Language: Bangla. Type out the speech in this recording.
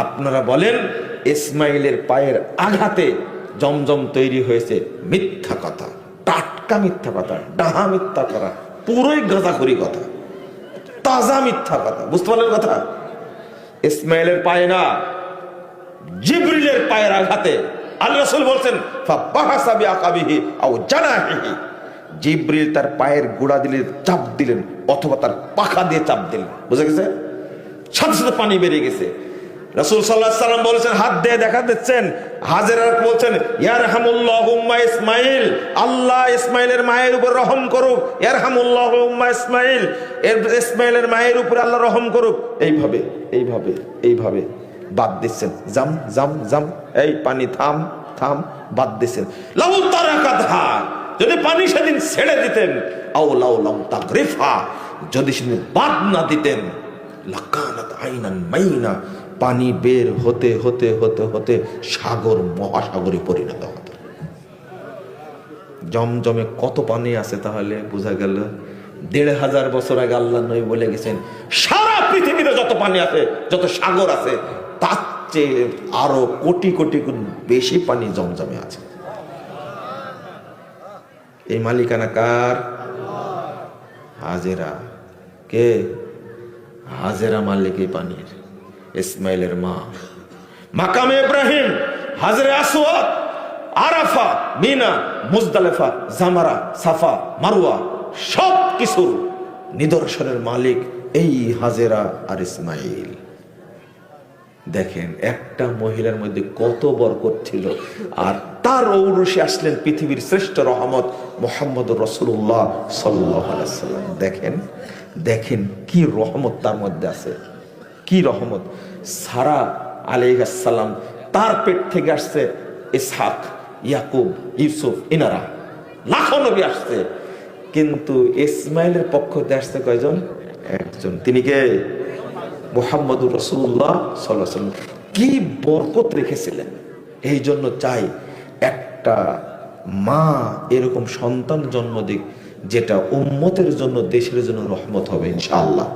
আপনারা বলেন ইসমাইলের পায়ের আঘাতে জমজম তৈরি হয়েছে, মিথ্যা কথা, টাটকা মিথ্যা কথা, ডাহা মিথ্যা করা, পুরোই গাঁজাখুরি কথা, তাজা মিথ্যা কথা। বুঝতে পারলেন কথা? ইসমাইলের পায়ে না, জিবরিলের পায়ের আঘাতে আল্লাহ রাসূল বলছেন ফাবাহাসা বিআকাবিহি আও জানাহিহি, জিবরিল তার পায়ের গোড়া দিলে চাপ দিলেন অথবা তার পাখা দিয়ে চাপ দিলেন, বুঝা গেছে? সাথে সাথে পানি বেরিয়ে গেছে। রাসূল সাল্লাল্লাহু আলাইহি সাল্লাম বলেছেন, হাত দিয়ে দেখা দিচ্ছেন, হাজেরা বলছেন ইয়ারহামুল্লাহু উম্মা ইসমাইল, আল্লাহ ইসমাইলের মায়ের উপর রহম করুক, ইয়ারহামুল্লাহু উম্মা ইসমাইল, ইসমাইলের মায়ের উপর আল্লাহ রহম করুক। এইভাবে এইভাবে এইভাবে বাদ দিচ্ছেন, জাম জাম জাম, এই পানি থাম থাম, বাদ দিচ্ছেন। লাউ তারাকাতহা, যদি পানি সেদিন ছেড়ে দিতেন, আও লাউ লাম তাগরিফা, যদি সেদিন বাদ না দিতেন, লাকানাত আইনান মাইনা, পানি বের হতে হতে হতে হতে সাগর মহাসাগরে পরিণত হতো। জমজমে কত পানি আছে তাহলে বোঝা গেল। ১৫০০ বছর আগে আল্লাহ নবী বলে গেছেন সারা পৃথিবীতে যত পানি আছে, যত সাগর আছে, তার চেয়ে আরো কোটি কোটি গুণ বেশি পানি জমজমে আছে। এই মালিকানা কার? হাজেরা। কে? হাজেরা মালিক এই পানির। ইসমাইলের মা। মাকামে ইব্রাহিম, হাজরে আসওয়াদ, আরাফা, মিনা, মুজদালিফা, জামারা, সাফা, মারওয়া, সব কিছুর নিদর্শনের মালিক এই হাজেরা আর ইসমাইল। দেখেন একটা মহিলার মধ্যে কত বরকত ছিল, আর তার ঔরসে আসলেন পৃথিবীর শ্রেষ্ঠ রহমত মুহাম্মদুর রাসূলুল্লাহ সাল্লাল্লাহু আলাইহি ওয়াসাল্লাম। দেখেন দেখেন কি রহমত তার মধ্যে আছে, কি রহমত। সারা আলাইহিস সালাম, তার পেট থেকে আসছে ইসহাক, ইয়াকুব, ইউসুফ, ইনারা লাখো নবী আসছে, কিন্তু ইসমাইলের পক্ষ থেকে আসছে কয়জন? একজন। তিনি কে? মুহাম্মদুর রাসূলুল্লাহ সাল্লাল্লাহু আলাইহি ওয়াসাল্লাম। কি বরকত রেখেছিলেন। এই জন্য চাই একটা মা এরকম সন্তান জন্ম দিক, যেটা উম্মতের জন্য, দেশের জন্য রহমত হবে ইনশাআল্লাহ।